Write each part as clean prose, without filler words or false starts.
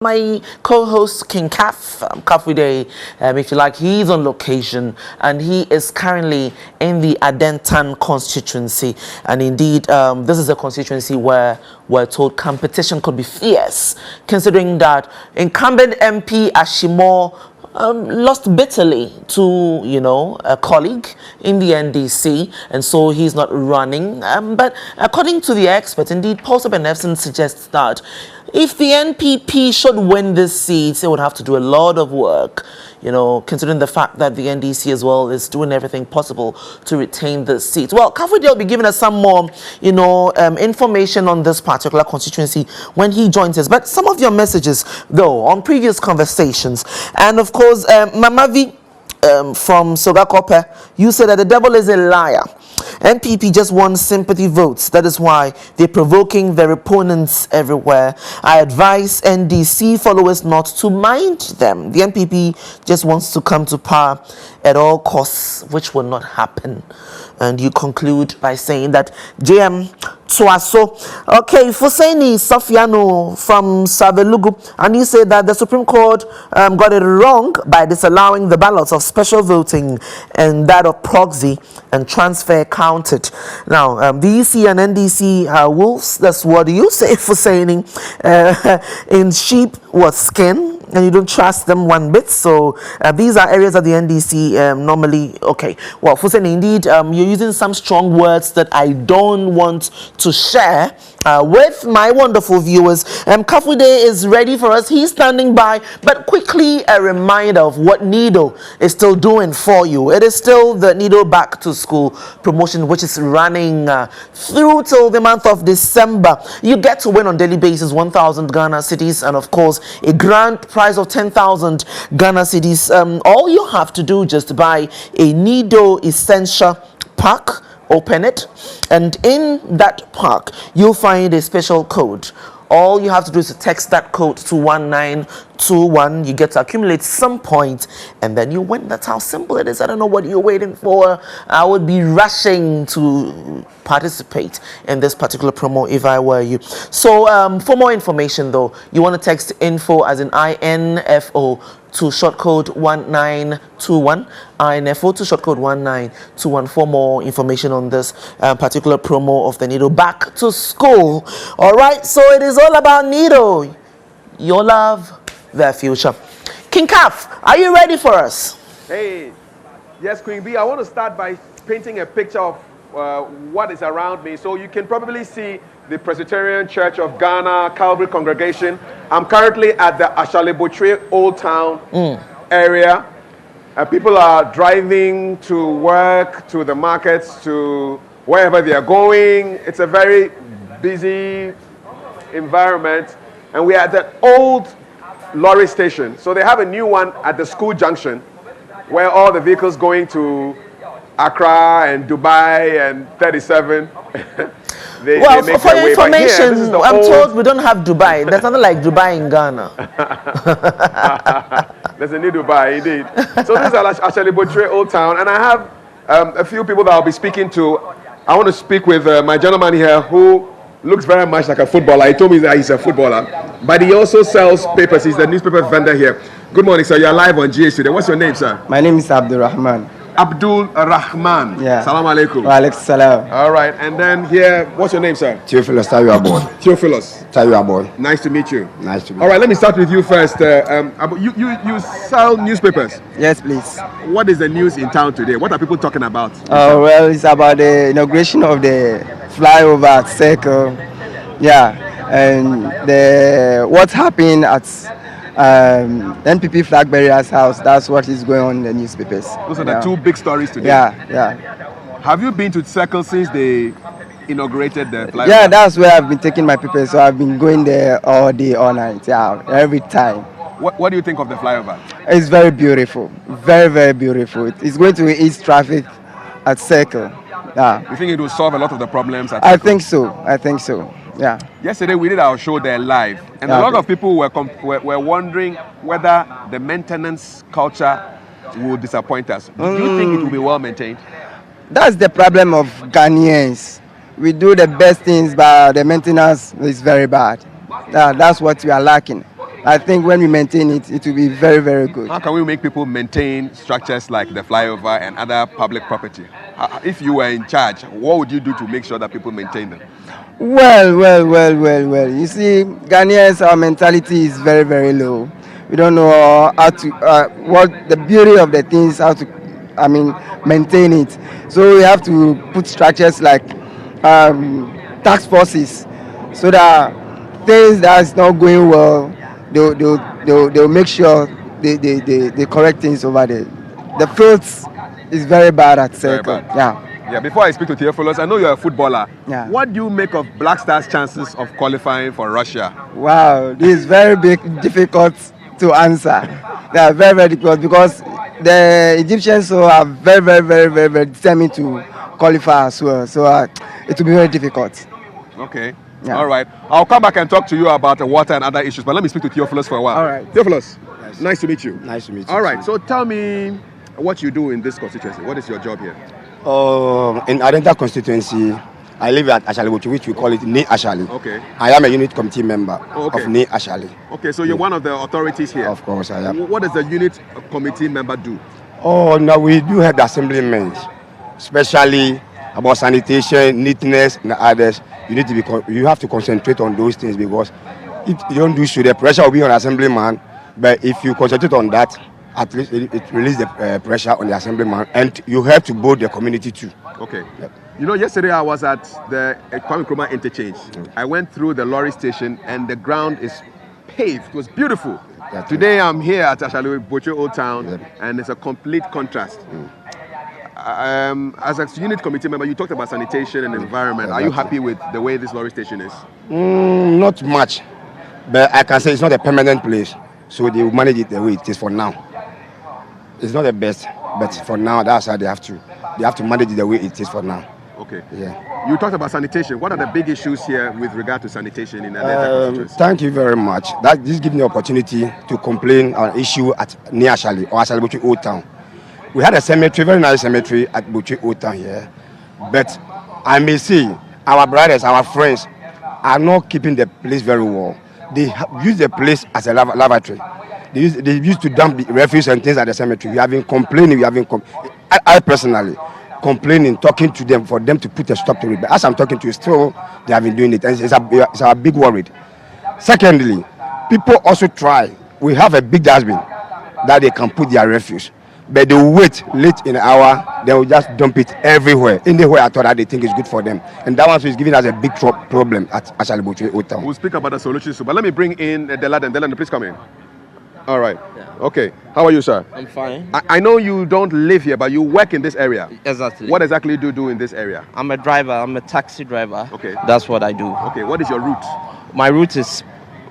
My co-host King Kafide, if you like, he's on location and he is currently in the Adentan constituency. And indeed, this is a constituency where we're told competition could be fierce, considering that incumbent MP Ashimo lost bitterly to, a colleague in the NDC, and so he's not running. But according to the experts, indeed, Paul Sebenefson suggests that if the NPP should win this seat, they would have to do a lot of work, considering the fact that the NDC as well is doing everything possible to retain the seat. Well, Kafudi will be giving us some more, information on this particular constituency when he joins us. But some of your messages, though, on previous conversations, and of course, Mama V from Sogakope, you said that the devil is a liar. NPP just won sympathy votes. That is why they're provoking their opponents everywhere. I advise NDC followers not to mind them. The NPP just wants to come to power at all costs, which will not happen. And you conclude by saying that JM Tuaso. Okay, Fuseni Sofiano from Savelugu, and he said that the Supreme Court got it wrong by disallowing the ballots of special voting and that of proxy and transfer counted. Now, the EC and NDC are wolves. That's what you say, Fuseni. In sheep was skin, and you don't trust them one bit. So these are areas of the NDC normally. Okay, well, Fuseni, indeed, you're using some strong words that I don't want to share with my wonderful viewers. Kafude is ready for us. He's standing by. But quickly, a reminder of what NIDO is still doing for you. It is still the NIDO Back to School promotion, which is running through till the month of December. You get to win on daily basis 1,000 Ghana cedis, and of course, a grand prize of 10,000 Ghana cedis. All you have to do just buy a NIDO Essential Pack, open it, and in that pack you'll find a special code. All you have to do is to text that code to 1921. You get to accumulate some points, and then you win. That's how simple it is. I don't know what you're waiting for. I would be rushing to participate in this particular promo if I were you. So for more information, though, you want to text info as in INFO to short code 1921. INFO to short code 1921 for more information on this particular promo of the NIDO Back to School. All right, so it is all about NIDO. Your love, their future. King Kaf, are you ready for us? Hey, yes, Queen B. I want to start by painting a picture of what is around me. So you can probably see the Presbyterian Church of Ghana, Calvary Congregation. I'm currently at the Ashalebotre Old Town area. People are driving to work, to the markets, to wherever they are going. It's a very busy environment. And we are at the old lorry station. So they have a new one at the school junction where all the vehicles going to Accra and Dubai and 37. They make for their your way. information, I'm told we don't have Dubai. There's nothing like Dubai in Ghana. There's a new Dubai, indeed. So this is Ashalebotre Old Town, and I have a few people that I'll be speaking to. I want to speak with my gentleman here who looks very much like a footballer. He told me that he's a footballer, but he also sells papers. He's the newspaper vendor here. Good morning, sir. You're live on GH today. What's your name, sir? My name is Abdul Rahman. Abdul Rahman. Yeah. Salam alaikum. Wa alaikum salam. All right, and then here, what's your name, sir? Theophilus, Tayo boy. Theophilus. Tayo boy. Nice to meet you. Nice to meet you. All right, let me start with you first. You sell newspapers. Yes, please. What is the news in town today? What are people talking about? Well, it's about the inauguration of the flyover at Circle. Yeah, and what happened at NPP flag bearer's house. That's what is going on in the newspapers. Those are the two big stories today. Yeah. Have you been to Circle since they inaugurated the flyover? Yeah, that's where I've been taking my papers. So I've been going there all day, all night. Yeah, every time. What do you think of the flyover? It's very beautiful. Very, very beautiful. It's going to ease traffic at Circle. Yeah. You think it will solve a lot of the problems at Circle? I think so. Yeah. Yesterday we did our show there live, and a lot of people were wondering whether the maintenance culture will disappoint us. Do you think it will be well maintained? That's the problem of Ghanaians. We do the best things, but the maintenance is very bad. That's what we are lacking. I think when we maintain it, it will be very, very good. How can we make people maintain structures like the flyover and other public property? If you were in charge, what would you do to make sure that people maintain them? Well. You see, Ghanaians, our mentality is very, very low. We don't know how to, what the beauty of the things, how to, maintain it. So we have to put structures like task forces, so that things that is not going well, they'll make sure they correct things over there. The fields is very bad at Circle. Yeah. Yeah, before I speak to Theophilus, I know you're a footballer. Yeah. What do you make of Black Stars' chances of qualifying for Russia? Wow, this is very difficult to answer. They are very, very difficult because the Egyptians are very determined to qualify as well. So it will be very difficult. Okay. Yeah. All right. I'll come back and talk to you about the water and other issues, but let me speak to Theophilus for a while. All right. Theophilus, Yes. nice to meet you. Nice to meet you. All right. So tell me what you do in this constituency. What is your job here? In Adentan Constituency, I live at Ashali, which we call it Ne Ashali. Okay. I am a unit committee member Okay. of Ne Ashali. Okay, so you're one of the authorities here. Of course, I am. What does the unit committee member do? Oh, now we do have the assemblymen, especially about sanitation, neatness, and others. You have to concentrate on those things, because if you don't do so, the pressure will be on assemblyman. But if you concentrate on that, at least it releases the pressure on the assemblyman, and you have to build the community too. Okay. Yep. You know, yesterday I was at the Kwame Nkrumah interchange. I went through the lorry station and the ground is paved. It was beautiful. That's Today I'm here at Ashali Boche Old Town, Yep. and it's a complete contrast. As a unit committee member, you talked about sanitation and environment. Are you happy with the way this lorry station is? Not much, but I can say it's not a permanent place, so they will manage it the way it is for now. It's not the best, but for now, that's how they have to manage it the way it is for now. Okay. Yeah. You talked about sanitation. What are the big issues here with regard to sanitation in Adentan constituency? Thank you very much. This gives me the opportunity to complain on an issue at near Ashali or Ashali Bochi Old Town. We had a cemetery, very nice cemetery at Bochi Old Town here, but I may say our brothers, our friends, are not keeping the place very well. They use the place as a lavatory. They used to dump the refuse and things at the cemetery. We have been complaining. I personally complaining, talking to them for them to put a stop to it. But as I'm talking to you, still they have been doing it, and it's a big worry. Secondly, people also try. We have a big dustbin that they can put their refuse, but they will wait late in the hour. They will just dump it everywhere, anywhere at all that they think is good for them, and that one is giving us a big problem at Ashali Bochi Old Town. We'll speak about the solutions soon, but let me bring in Deladen. Deladen, please come in. All right. Yeah. Okay. How are you, sir? I'm fine. I know you don't live here, but you work in this area. Exactly. What exactly do you do in this area? I'm a driver. I'm a taxi driver. Okay. That's what I do. Okay. What is your route? My route is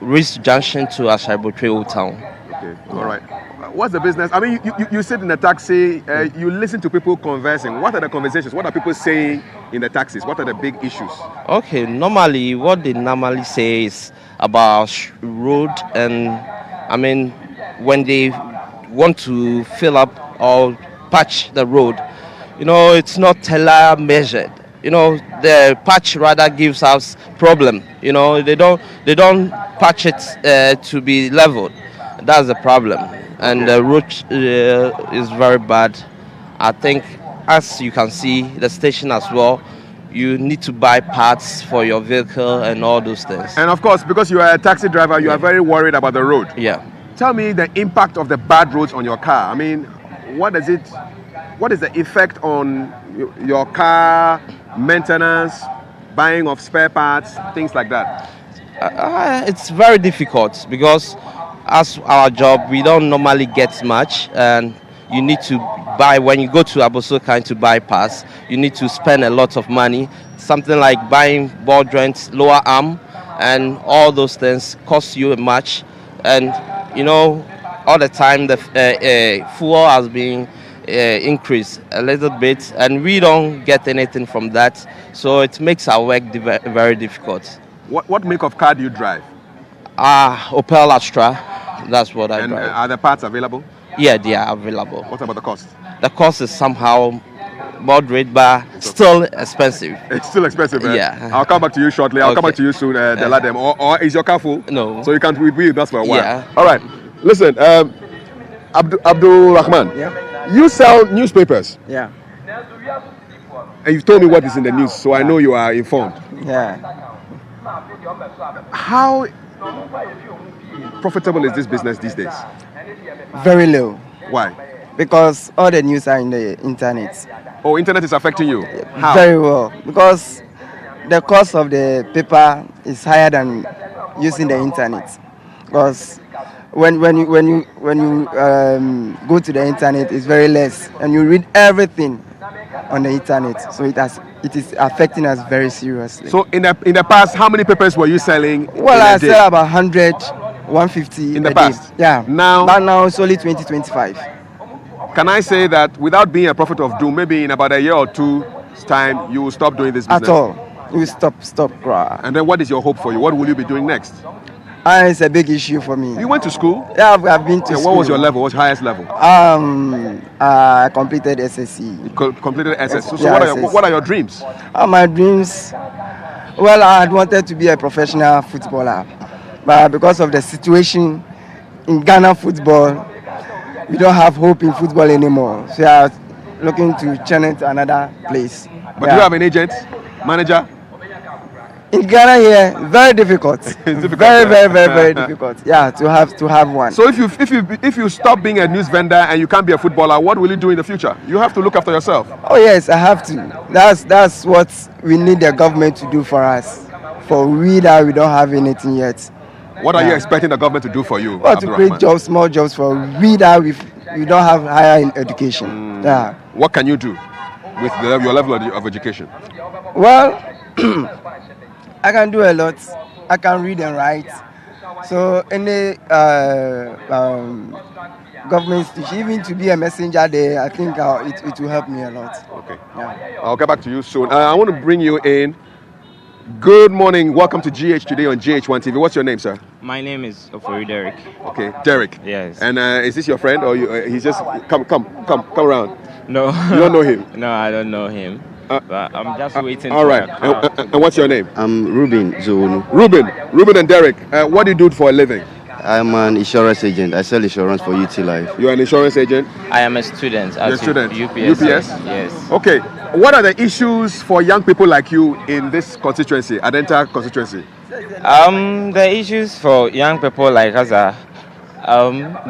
Reese Junction to Ashaibotre Old Town. Okay. All right. What's the business? I mean, you sit in a taxi, you listen to people conversing. What are the conversations? What are people saying in the taxis? What are the big issues? Okay. Normally, what they normally say is about road, and I mean, when they want to fill up or patch the road, it's not tailor measured. The patch rather gives us problem. They don't patch it to be leveled. That's the problem, and the road is very bad. I think, as you can see, the station as well, you need to buy parts for your vehicle and all those things. And of course, because you are a taxi driver, you are very worried about the road. Yeah. Tell me the impact of the bad roads on your car. I mean, what is the effect on your car, maintenance, buying of spare parts, things like that? It's very difficult, because as our job, we don't normally get much, and you need to buy, when you go to Abosokan to buy parts, you need to spend a lot of money. Something like buying ball joints, lower arm, and all those things cost you much. And all the time the fuel has been increased a little bit, and we don't get anything from that. So it makes our work very difficult. What make of car do you drive? Opel Astra. That's what I And drive. are the parts available? Yeah, they are available. What about the cost? The cost is somehow moderate, but still expensive. It's still expensive, man. Yeah. I'll come back to you shortly. I'll come Okay. back to you soon, Deladem. Or is your car full? No. So you can't be with us for a while. Yeah. All right. Listen, Abdul Rahman. Yeah. You sell newspapers, Yeah. and you've told me what is in the news, so I know you are informed. Yeah. How profitable is this business these days? Very low. Why? Because all the news are in the internet. Oh, internet is affecting you. How? Very well. Because the cost of the paper is higher than using the internet. Because when you go to the internet, it's very less, and you read everything on the internet. So it is affecting us very seriously. So in the past, how many papers were you selling? Well, in a I day? sell about 100, 150 In the a past? day. Yeah. Now? But now it's only 20, 25. Can I say that without being a prophet of doom, maybe in about a year or two's time, you will stop doing this business? At all. We stop. Cry. And then what is your hope for you? What will you be doing next? It's a big issue for me. You went to school? Yeah, I've been to Yeah, school. what was your level? What's your highest level? I completed SSC. You completed SS. So Yeah, what are your dreams? My dreams, well, I had wanted to be a professional footballer, but because of the situation in Ghana football, we don't have hope in football anymore. So I was looking to channel to another place. But do you have an agent, manager? In Ghana here, very difficult. difficult, Very difficult. Yeah, to have one. So if you stop being a news vendor and you can't be a footballer, what will you do in the future? You have to look after yourself. Oh yes, I have to. That's what we need the government to do for us. For we that we don't have anything yet. What are you expecting the government to do for you? Well, to create jobs, small jobs for we that we don't have higher education. Yeah. What can you do with your level of education? Well, I can do a lot. I can read and write. So any government speech, even to be a messenger there, I think it will help me a lot. Okay. Yeah. I'll get back to you soon. I want to bring you in. Good morning. Welcome to GH Today on GH1 TV. What's your name, sir? My name is Ofori Derek. Okay, Derek. Yes. And is this your friend, or he's just come around? No. You don't know him? No, I don't know him. But I'm just waiting. All right. And what's your name? I'm Ruben Zonu. Ruben and Derek. What do you do for a living? I'm an insurance agent. I sell insurance for UT Life. You're an insurance agent? I am a student. You're a student? UPS. Yes. Okay. What are the issues for young people like you in this constituency, Adentan constituency? The issues for young people like us are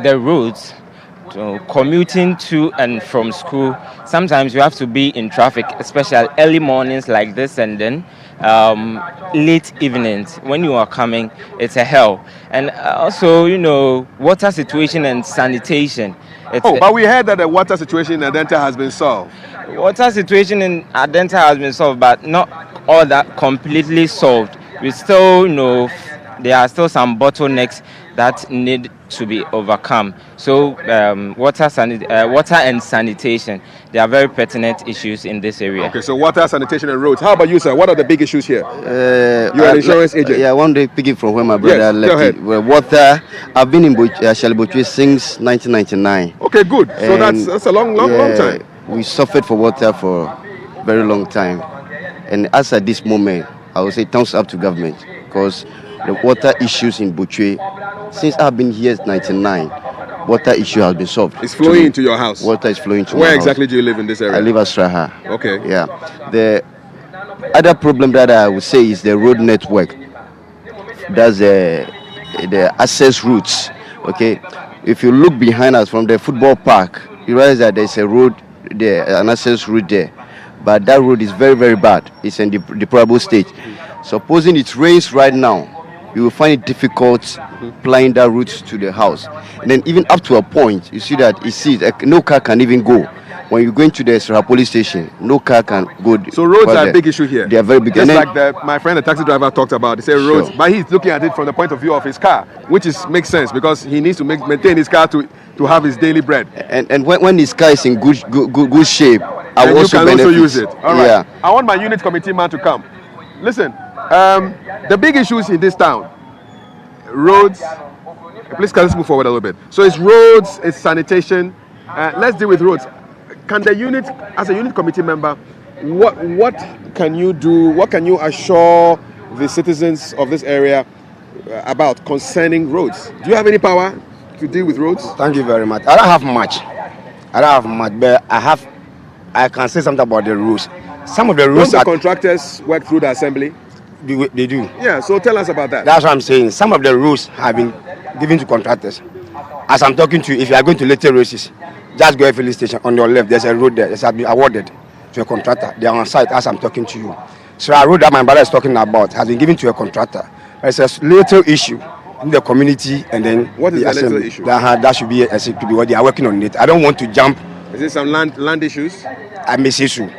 the roads. So commuting to and from school, sometimes you have to be in traffic, especially early mornings like this, and then late evenings when you are coming, it's a hell. And also, water situation and sanitation. But we heard that the water situation in Adentan has been solved. Water situation in Adentan has been solved, but not all that completely solved. We still there are still some bottlenecks that need to be overcome. So water and sanitation, they are very pertinent issues in this area. Okay, so water, sanitation and roads. How about you, sir? What are the big issues here? You're an insurance agent. Yeah, I want to pick it from where my brother left go ahead. it. Well, water, I've been in Shalibochwe since 1999. Okay, good. So that's a long time. We suffered for water for a very long time. And as at this moment, I would say thumbs up to government, because the water issues in Bochwe, since I've been here since 1999, water issue has been solved. It's flowing into your house. Water is flowing to my Where house. exactly do you live in this area? I live at Straha. Okay. Yeah. The other problem that I would say is the road network. That's the access routes. Okay. If you look behind us from the football park, you realize that there's a road there, an access route there. But that road is very, very bad. It's in deplorable state. Supposing it rains right now, you will find it difficult applying that route to the house. And then even up to a point, you see that no car can even go. When you go into the Sra police station, no car can go. So roads are a big issue here. They are very big. Just like my friend, the taxi driver, talked about. He said roads, Sure. but he's looking at it from the point of view of his car, which makes sense because he needs to maintain his car to have his daily bread. And when his car is in good shape, I And will you can also use it. All right. Yeah. I want my unit committee man to come. Listen, the big issues in this town, roads. Please, can let's move forward a little bit. So it's roads, it's sanitation. Let's deal with roads. can the unit, as a unit committee member, what can you do? What can you assure the citizens of this area about concerning roads? Do you have any power to deal with roads? Thank you very much. I don't have much, but I can say something about the rules. Some of the rules Don't the contractors work through the assembly? they do. Yeah, so tell us about that. That's what I'm saying. Some of the rules have been given to contractors. As I'm talking to you, if you are going to later races, just go to a filling station on your left. There's a road there. It has been awarded to a contractor. They are on site as I'm talking to you. So a road that my brother is talking about has been given to a contractor. It's a little issue in the community, and then what is the little issue? That should be what they are working on it. I don't want to jump. Is it some land issues? I may say so.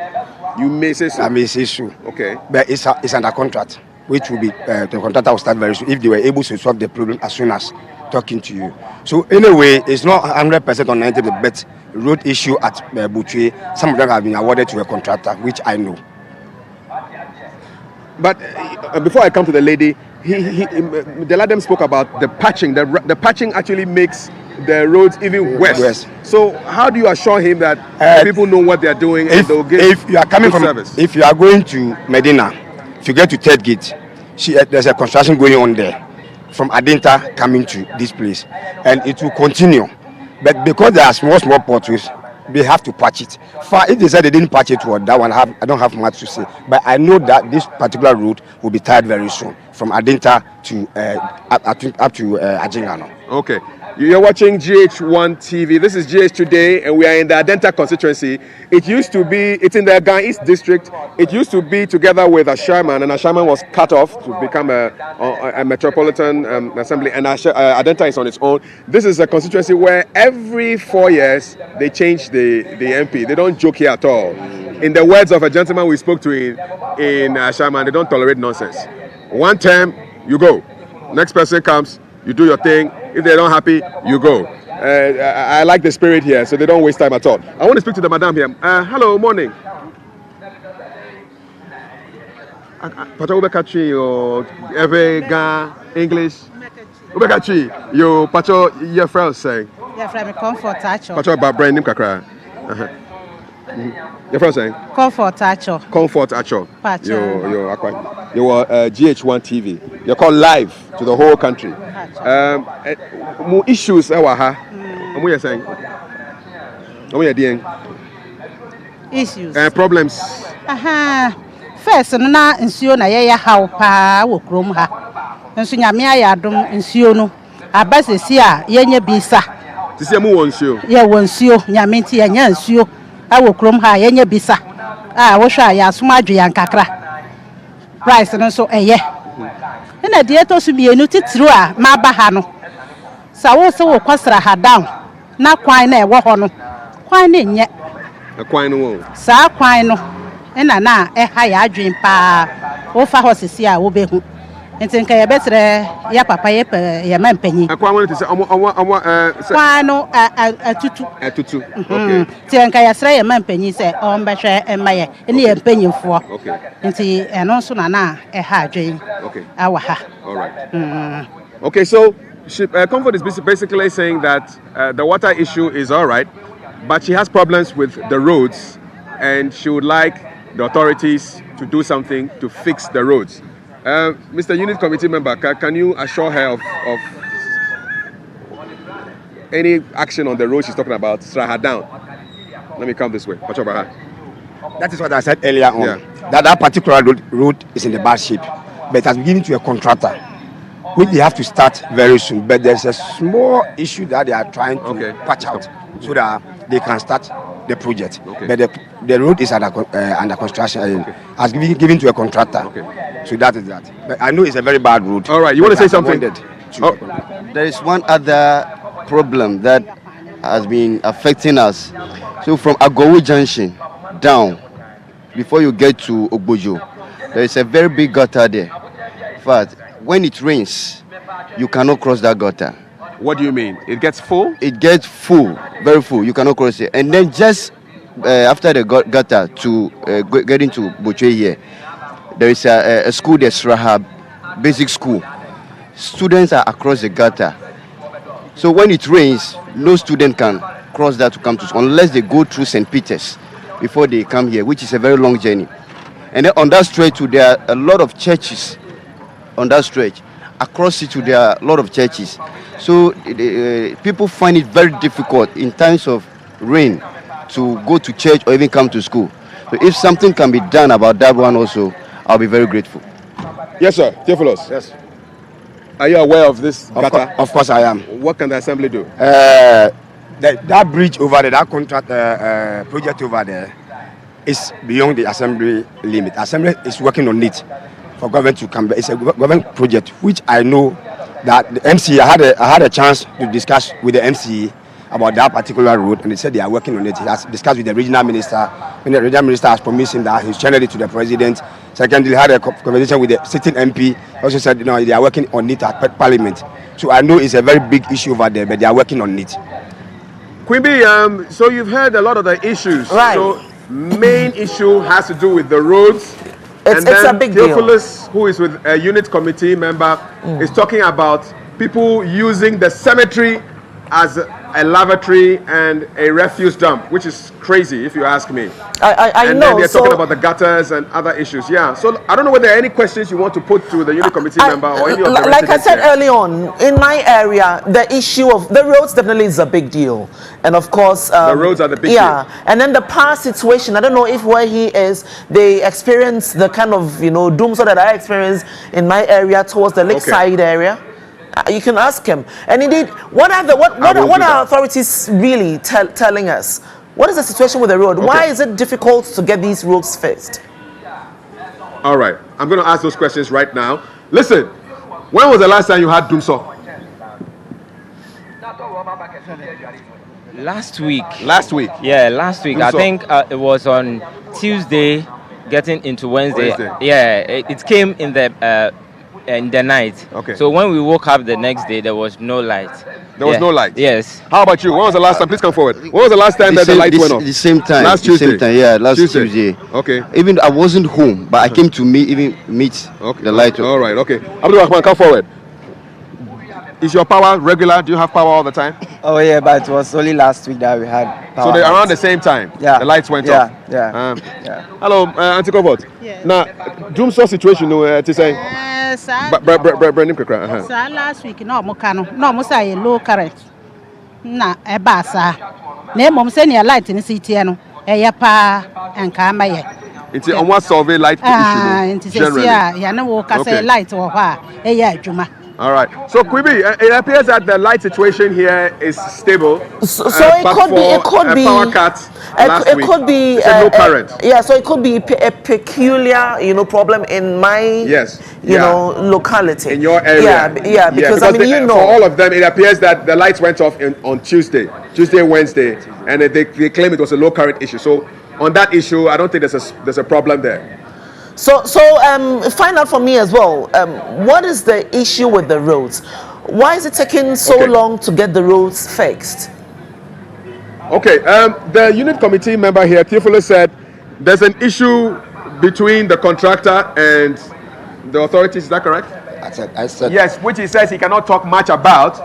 You may say so. I may say so. Okay. But it's under contract, which will be the contractor will start very soon if they were able to solve the problem as soon as talking to you. So anyway, it's not 100% on 90%, but road issue at Butwe, some of them have been awarded to a contractor, which I know. But before I come to the lady, the Ladem spoke about the patching. The patching actually makes the roads even worse. So how do you assure him that people know what they are doing and they'll get if you are coming from service? If you are going to Medina, if you get to Third Gate, there's a construction going on there from Adentan coming to this place, and it will continue. But because there are small potholes, they have to patch it. If they said they didn't patch it toward that one, I don't have much to say. But I know that this particular route will be tied very soon, from Adentan to up to Ajingano. Okay. You're watching GH1 TV. This is GH Today, and we are in the Adentan constituency. It's in the Gan East district. It used to be together with Ashaman, and Ashaman was cut off to become a metropolitan assembly, and Adentan is on its own. This is a constituency where every 4 years they change the MP. They don't joke here at all. In the words of a gentleman we spoke to in Ashaman, they don't tolerate nonsense. One term, you go. Next person comes, you do your thing. If they're not happy, you go. I like the spirit here, so they don't waste time at all. I want to speak to the madam here. Hello, morning. Pacho Ubekachi, your every English. Ubekachi, your Pacho, your friend saying. Yeah, from Comfort Tacho. Pacho Babra Nim Kakra. Your friend saying. Comfort Tacho. Comfort Acho. Pacho. You're GH1 TV. You're called live to the whole country. More issues what you saying? What you doing? Issues. Problems. First, na nsuo na ye haw pa wo krom ha. Nso nyame ayadom nsuo no abasesi a yenye bisa. Sisi mu won nsuo. Ye won nsuo, nyame nti yenye nsuo awo krom ha yenye bisa. Wo hwa ya asoma adwe kakra. Price no so eye. Na de to so bienu titiro a ma ba ha no. Sa wo se wo kwasra ha down. Na kwan na e wo ho no. Kwan na nye. Kwan no wo. Sa kwan no na ha ya adwen pa wo fa hosisi a wo behu nti nka ye betre ya papa ye ye mampanyi akwa won ti se kwa no atutu okay ti nka ya sra ye mampanyi se o mbehwe emaye ene ye mpanyimfo okay nti eno so na ha adwen okay awa ha all right okay so Comfort is basically saying that the water issue is all right, but she has problems with the roads, and she would like the authorities to do something to fix the roads. Mr. Unit Committee member, can you assure her of any action on the road she's talking about? Strike her down. Let me come this way. Watch over her. That is what I said earlier on. Yeah. That particular road is in the bad shape, but it has been given to a contractor, which they have to start very soon. But there's a small issue that they are trying to patch out so that they can start the project. Okay. But the road is under construction. Has been given to a contractor. Okay. So that is that. But I know it's a very bad road. All right. You want to say something? There is one other problem that has been affecting us. So from Agowu Junction down, before you get to Ogbojo, there is a very big gutter there. In fact, when it rains, you cannot cross that gutter. What do you mean? It gets full? It gets full, very full. You cannot cross it. And then just after the gutter to get into Boche here, there is a school, the Rahab Basic School. Students are across the gutter. So when it rains, no student can cross that to come to school unless they go through St. Peter's before they come here, which is a very long journey. And then on that stretch, too, there are a lot of churches on that stretch. Across it, too, there are a lot of churches. So people find it very difficult in times of rain to go to church or even come to school. So if something can be done about that one also, I'll be very grateful. Yes, sir. Theophilus. Yes. Are you aware of this gutter? Of course I am. What can the assembly do? That bridge over there, that contract project over there is beyond the assembly limit. Assembly is working on it for government to come back. It's a government project, which I know that the MCA, I had a chance to discuss with the MCA about that particular road, and they said they are working on it. He has discussed with the regional minister, and the regional minister has promised him that he's channeled it to the president. Secondly, had a conversation with the sitting MP, also said they are working on it at Parliament. So I know it's a very big issue over there, but they are working on it. Quimby, so you've heard a lot of the issues. Right. So main issue has to do with the roads. It's a big deal. Theophilus, who is with a unit committee member, is talking about people using the cemetery as a lavatory and a refuse dump, which is crazy if you ask me. I and know. then they're talking about the gutters and other issues. Yeah. So I don't know whether there are any questions you want to put to the unit committee member or any of the like I residents said here. early on, in my area, the issue of the roads definitely is a big deal, and of course the roads are the big yeah. deal. And then the power situation. I don't know if where he is, they experience the kind of doom so that I experience in my area towards the lakeside area. You can ask him. And indeed, what are authorities really telling us? What is the situation with the road? Why is it difficult to get these roads fixed? All right, I'm going to ask those questions right now. Listen, when was the last time you had Dumso? Last week. Last week? Yeah, last week. I Dumso. think it was on Tuesday, getting into Wednesday. Yeah, it came in the night. Okay. So when we woke up the next day, there was no light. There was no light? Yes. How about you? When was the last time? Please come forward. When was the last time that the light went off? The same time. Last Tuesday? The same time, yeah, last Tuesday. Okay. Even I wasn't home, but I came to meet the light. All right, okay. Abdul Rahman, come forward. Is your power regular? Do you have power all the time? Oh yeah, but it was only last week that we had power. So they're around the same time? Yeah. The lights went off? Yeah. Hello, Auntie Covert. Yes. Now, Dumso situation, to say. Brandon Krakra. Last week, no more say low current. Na ebasa. Ne mom say near light in the city, pa and kama. It's almost solve light issue. Generally. Yeah, no say light or juma. All right. So, Quibi, it appears that the light situation here is stable. So it could be power cut last week. It could be no current. Yeah, so it could be a peculiar, problem in my locality. In your area. Yeah, because I mean, for all of them, it appears that the lights went off on Tuesday, Wednesday, and they claim it was a low current issue. So, on that issue, I don't think there's a problem there. So find out for me as well. What is the issue with the roads? Why is it taking so long to get the roads fixed? Okay. The unit committee member here, Theophilus, said there's an issue between the contractor and the authorities. Is that correct? I said yes, which he says he cannot talk much about,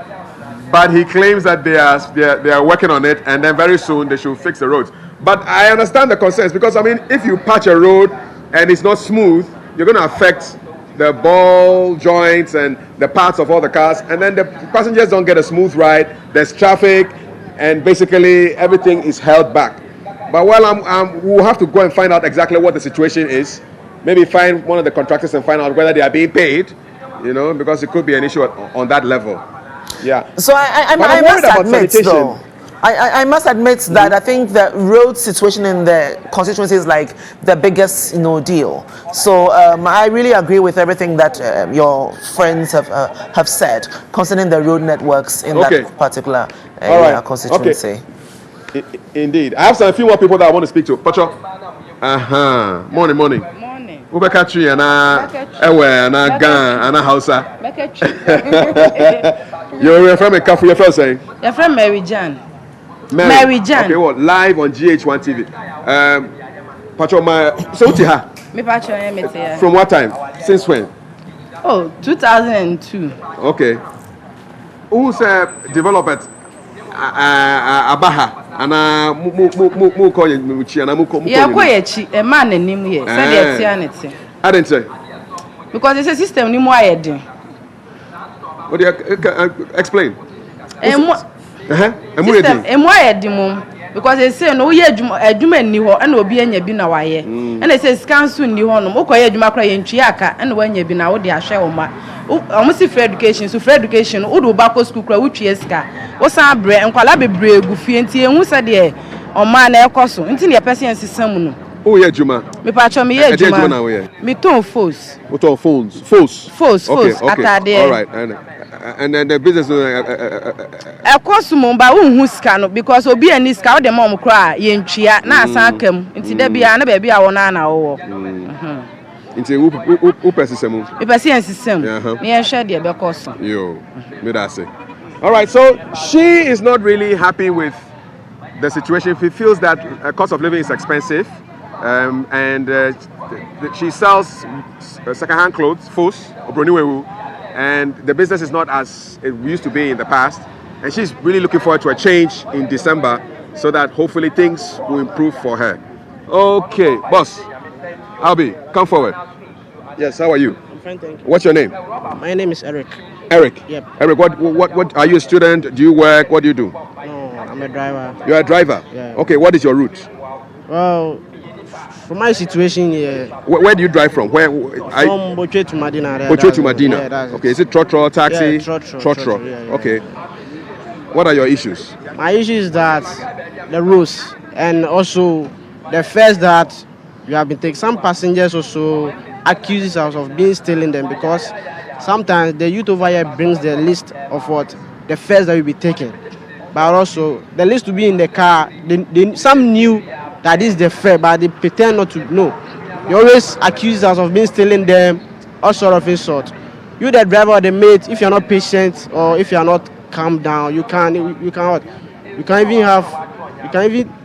but he claims that they are working on it, and then very soon they should fix the roads. But I understand the concerns because if you patch a road and it's not smooth, you're going to affect the ball joints and the parts of all the cars, and then the passengers don't get a smooth ride. There's traffic, and basically everything is held back. But we'll have to go and find out exactly what the situation is. Maybe find one of the contractors and find out whether they are being paid, because it could be an issue on that level. Yeah. So I must admit that I think the road situation in the constituency is like the biggest deal. So I really agree with everything that your friends have said concerning the road networks in that particular constituency. Okay. Indeed. I have a few more people that I want to speak to. Pacho. Morning. Morning. Ubekatri Ewe Gan Hausa. You're from a cafe, you're from saying? You're from Mary Jan. Mary Jan. Okay, well, live on GH1 TV. Pacho, so Me Pacho, from what time? Since when? Oh, 2002. Okay. Who's developed Abaha? Ana mu call you chi ana mu call. Yeah, chi e man nanim here. Say the tia nete. Adentan. Because it's a system ni mo ayedin. What do you explain? System emo ayedin mo. Because they say no ye adwuma ni ho na obi anya bi na waye. And they say scanso ni ho no mokoye adwuma kra ye ntwi aka na wanya bi na wo de ahwe wo ma. Almost free education, so free education, wo do back school kra wo twie ska. Wo san bre enkwala bebre egu fie nti enhu se de o ma na ekoso. Nti ne person sisam no. Oh yeah, Juma. Me pa cho me ye Juma. Me ton phones. What on phones? Phones. Okay. All right. And then the business ekoso mo ba unhu ska no because obi ani ska wo de mom kra ye ntwia na asan kam. Nti da bia na ba bia wo na wo. Nti who persisem. Me person system. Me en share de be koso. Yo. Me that say. All right, so she is not really happy with the situation. She feels that cost of living is expensive. And she sells second-hand clothes, and the business is not as it used to be in the past. And she's really looking forward to a change in December so that hopefully things will improve for her. Okay, boss, Albi, come forward. Yes, how are you? I'm fine, thank you. What's your name? My name is Eric. Eric? Yep. Eric, what are you a student? Do you work? What do you do? No, I'm a driver. You're a driver? Yeah. Okay, what is your route? Well, from my situation here. Where do you drive from? From Boche to Medina. Boche to Medina. Yeah, okay, is it trotro, taxi? Yeah, trotro. Yeah. Okay. What are your issues? My issue is that the rules and also the fares that you have been taking. Some passengers also accuse us of being stealing them because sometimes the youth over here brings the list of what the fares that will be taken. But also the list to be in the car, some knew that is the fare, but they pretend not to know. They always accuse us of being stealing them, all sort of insult. You the driver or the mate, if you're not patient or if you're not calm down, you can even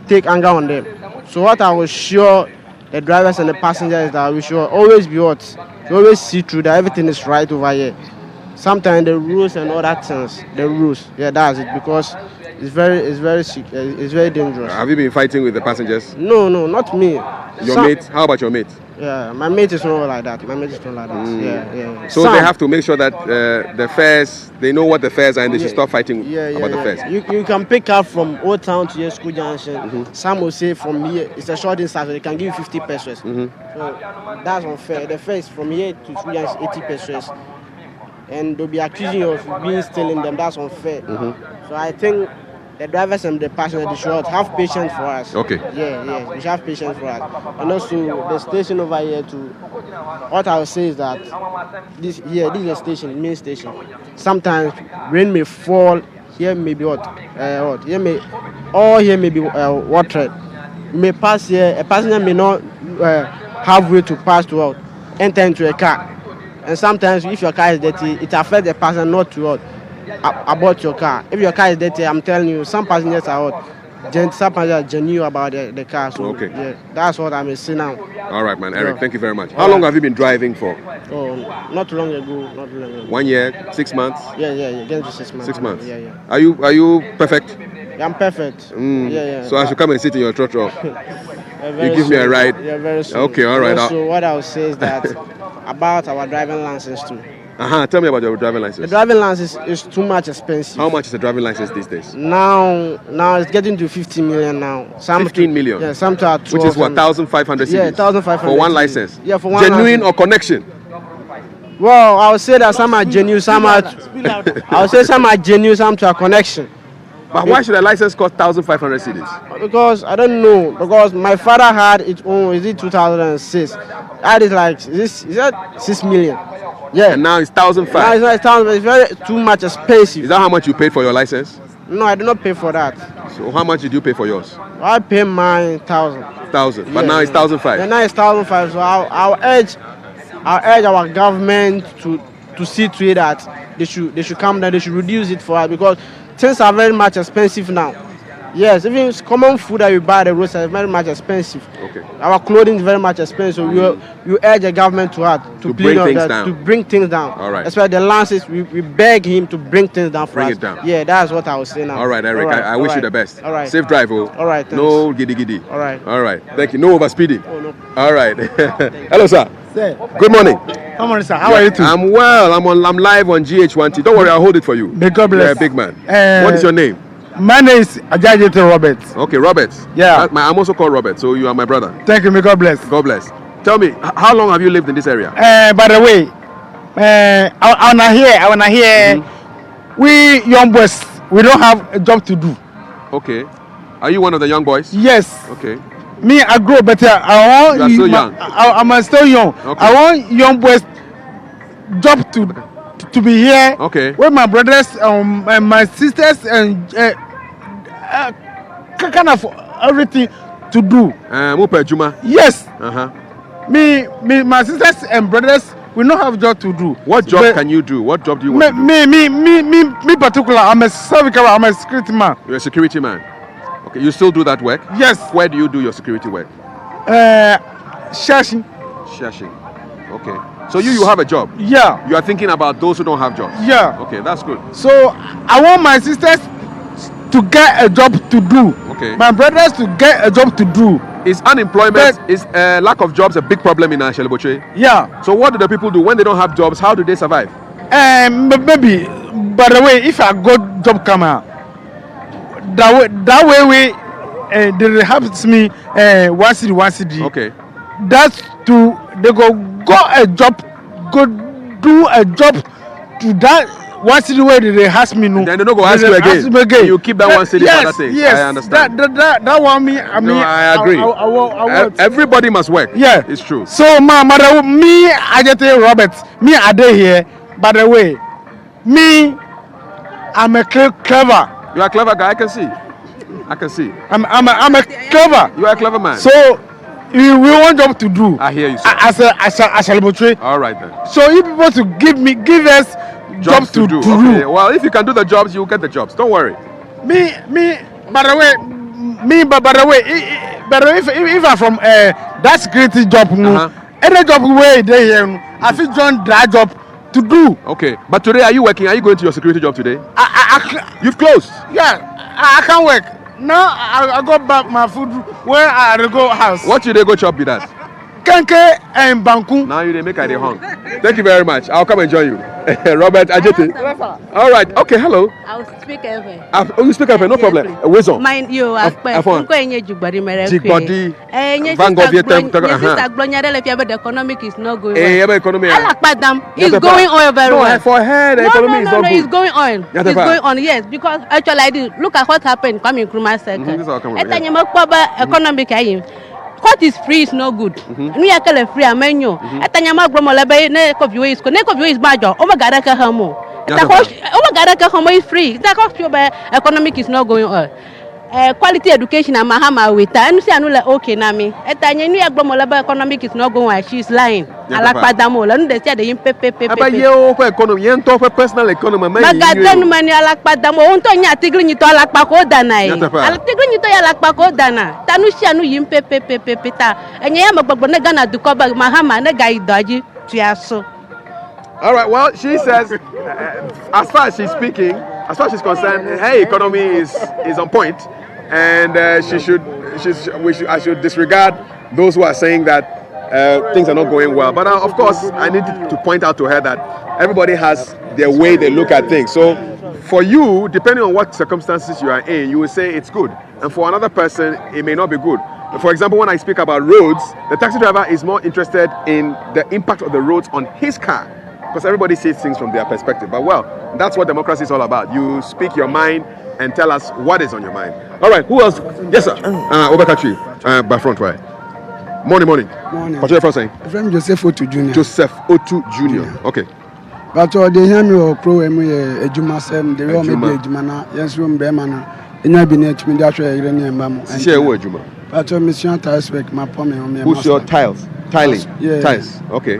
take anger on them. So what I was sure the drivers and the passengers is that we should always be what? We always see through that everything is right over here. Sometimes the rules and all that things, the rules, yeah, that's it, because it's very dangerous. Have you been fighting with the passengers? No, not me. Your mate? How about your mate? Yeah, my mate is not like that. Yeah. So they have to make sure that the fares, they know what the fares are and they should stop fighting about the fares. You can pick up from Old Town to your school junction. Some will say from here, it's a short distance, so they can give you 50 pesos. So that's unfair. The fare is from here to school junction 80 pesos. And they'll be accusing you of being stealing them. That's unfair. So I think the drivers and the passengers, they should have patience for us. Okay. Yeah, they should have patience for us. And also the station over here too. What I would say is that this is a station, main station. Sometimes rain may fall. Here may be here may be water. You may pass here. A passenger may not have way to pass to enter into a car. And sometimes if your car is dirty, it affects the passenger not to about your car. If your car is dirty, I'm telling you, some passengers are genuine about the car. So yeah, that's what I'm saying now. All right, man. Eric, thank you very much. How long have you been driving for? Oh, not long ago. 1 year, 6 months? Yeah, getting to 6 months. 6 months. Yeah. Are you perfect? Yeah, I'm perfect. Yeah. So I should come and sit in your trotro. You give me a ride. Yeah, very soon. Okay, all right. So what I would say is that about our driving license too. Tell me about your driving license. The driving license is too much expensive. How much is the driving license these days? Now it's getting to 15 million now. 15 million? Yeah, some to 12. Which is what, 1,500 cedis? Yeah, 1,500 for one license? Yeah, for one Genuine license. or connection? Well, I would say that some are genuine, some are... I would say some are genuine, some to a connection. But why should a license cost 1,500 cedis? Because I don't know. Because my father had its own. Is it 2006? I had it like is that 6 million? Yeah. And now it's 1,500. Now it's not 1,000. It's very too much expensive. Is that how much you paid for your license? No, I did not pay for that. So how much did you pay for yours? I pay mine 1,000. 1,000. But now it's 1,500. Yeah, now it's 1,500. So I'll urge our government to see to it that they should come down. They should reduce it for us because things are very much expensive now. Yes, even common food that we buy at the roadside is very much expensive. Okay. Our clothing is very much expensive. You urge the government to bring things down. All right. That's why the lances we beg him to bring things down for Bring us. it down. Yeah, that's what I was saying now. All right, Eric. I wish you the best. All right. Safe drive, oh. All right. Thanks. No giddy giddy. All right. All right. Thank you. No overspeeding. Oh, no. All right. Hello, sir. Sir. Good morning. Come on, sir. How are you too? I'm well. I'm live on GH1T. Don't worry, I'll hold it for you. May God bless. You're a big man. What is your name? My name is Adentan Robert. Okay, Robert. Yeah. I'm also called Robert, so you are my brother. Thank you. May God bless. God bless. Tell me, how long have you lived in this area? By the way, I wanna hear. We young boys, we don't have a job to do. Okay. Are you one of the young boys? Yes. Okay. Me, I grow better. I want. You are still young. I'm still young. Okay. I want young boys job to be here. Okay. With my brothers, and my sisters, and kind of everything to do. Mupe Juma. Yes. Uh-huh. Me, my sisters and brothers, we don't have job to do. What job can you do? What job do you want to do? Me particular, I'm a service, I'm a security man. You're a security man. Okay, you still do that work? Yes. Where do you do your security work? Shashing. Shashing. Okay. So you have a job? Yeah. You are thinking about those who don't have jobs? Yeah. Okay, that's good. So I want my sisters to get a job to do. Okay. My brothers to get a job to do. Is unemployment, is lack of jobs a big problem in Asheliboche? Yeah. So what do the people do when they don't have jobs? How do they survive? Maybe, by the way, if I got job come out, that way they helps me one city. Okay. That's to they go a job, go do a job to that one city where they ask me no. Then they don't go ask you again. You keep that one city for that thing. Yes, I understand. That one me. I mean, no, I agree. I want. Everybody must work. Yeah, it's true. So mother, me, I just tell Robert, me are they here. By the way, me, I'm a clever. You are a clever guy. I can see. I'm a clever. You are a clever man. So we want job to do. I hear you, sir. I shall betray. All right then. So you people to give us jobs to do. Okay. Well, if you can do the jobs, you will get the jobs. Don't worry. Me. By the way, if I'm from that security job, any job where they here, I feel join that job to do. Okay. But today, are you working? Are you going to your security job today? You've closed. Yeah, I can't work. Now I go back my food where I go house. What should they go chop with that? Kenke and Banku. Now you make a hung. Thank you very much. I'll come and join you. Robert Ajete. All right. Okay. Hello. I'll speak every. Oh, you speak every. No problem. Wisdom. Mind you, I'm going to Jigbadi. The economic is not going well. Economy. I like Padam. It's going on very well. For her, the economy is not good. It's going on. It's going on. Yes, because actually I did. Look at what happened coming through my circle. Economic. What is free is no good. We are calling free a menu. Atanyama Gromolabe, Nekovio is Bajo, Omagaraka Hamo. Omagaraka Homo is free. That cost you by economic is not going on. Quality education and Mahama with and say Anula okay, Nami. Atanya Gromolaba economic is not going. She's lying. I like Padamo, and they said the impepe. About your economy, you talk for personal economy. Magadan money I like Padamo, Antonia Tigrin to like Paco Dana. I'll Tigrin to like Paco Dana. Tanusia no impepe peta. And Yama Babonagana to cover Mahama, and a guy dodgy to yaso. All right, well, she says, as far as she's speaking, as far as she's concerned, her economy is on point, and I should disregard those who are saying that things are not going well. But of course, I need to point out to her that everybody has their way they look at things. So for you, depending on what circumstances you are in, you will say it's good. And for another person, it may not be good. For example, when I speak about roads, the taxi driver is more interested in the impact of the roads on his car, because everybody sees things from their perspective. But well, that's what democracy is all about. You speak your mind and tell us what is on your mind. All right, who else? Yes, sir. Obakatri, by front, right? Morning. What's your first name? From Joseph Otu Jr. Joseph Otu Jr. Okay. But they hear me or pro a Juma Sam, they will maybe a Jumana, yes, room Bemana, and I be near to me that way, Iranian and share word, Juma. But your mission tiles work, my pomme on me. Who's your tiles? Tiling? Yeah. Tiles. Okay.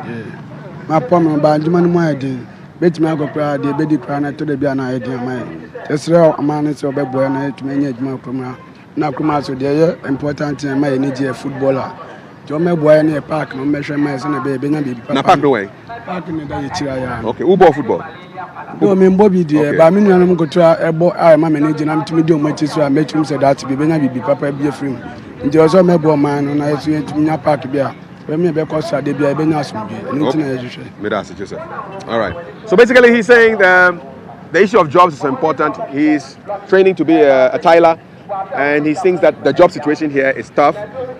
My pomme by Juman, my day. Bet me I go cry, the baby crying to the Biana idea, my Tesra amane so be boy na etumi nya adwuma kroma na kroma so de important thing my energy footballer to me boy na park no me hwe my so na be nya be papa na park no way park ni da ye chira ya okay who ball football do me mbo bi de ba me nuanum go to ebo ai ma manage na mtumi de o machi so a metum say that be nya be papa bi afrim nti o so me boy man no na so etumi nya park bi a me be ko sa de bi a be nya asombi nti na ye hwe me that's Joseph. All right, so basically he's saying the issue of jobs is important. He's training to be a tiler, and he thinks that the job situation here is tough.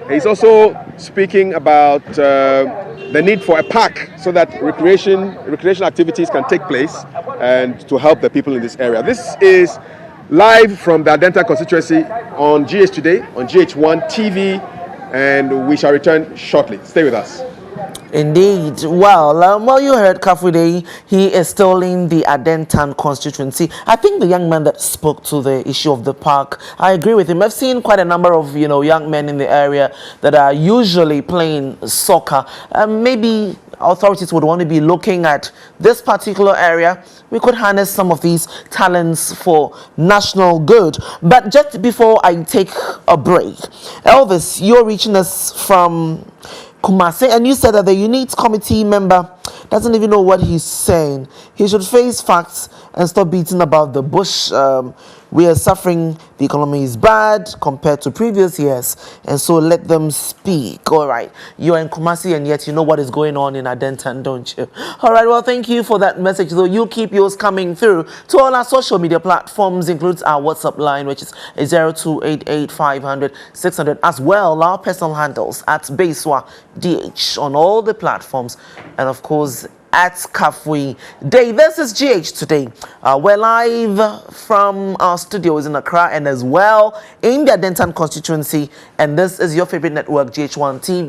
He's also speaking about the need for a park so that recreation activities can take place and to help the people in this area. This is live from the Adentan constituency on GH Today, on GH1 TV, and we shall return shortly. Stay with us. Indeed. Well, you heard Kafude, he is still in the Adentan constituency. I think the young man that spoke to the issue of the park, I agree with him. I've seen quite a number of, young men in the area that are usually playing soccer. Maybe authorities would want to be looking at this particular area. We could harness some of these talents for national good. But just before I take a break, Elvis, you're reaching us from Kumasi, and you said that the unit committee member doesn't even know what he's saying. He should face facts and stop beating about the bush. We are suffering. The economy is bad compared to previous years, and so let them speak. All right, you're in Kumasi, and yet you know what is going on in Adentan, don't you? All right, well, thank you for that message. So you keep yours coming through to all our social media platforms, includes our WhatsApp line, which is 0288 as well our personal handles at Beswa DH on all the platforms, and of course at Kafui Day. This is GH Today. We're live from our studios in Accra and as well in the Adentan constituency, and this is your favorite network, GH1 TV.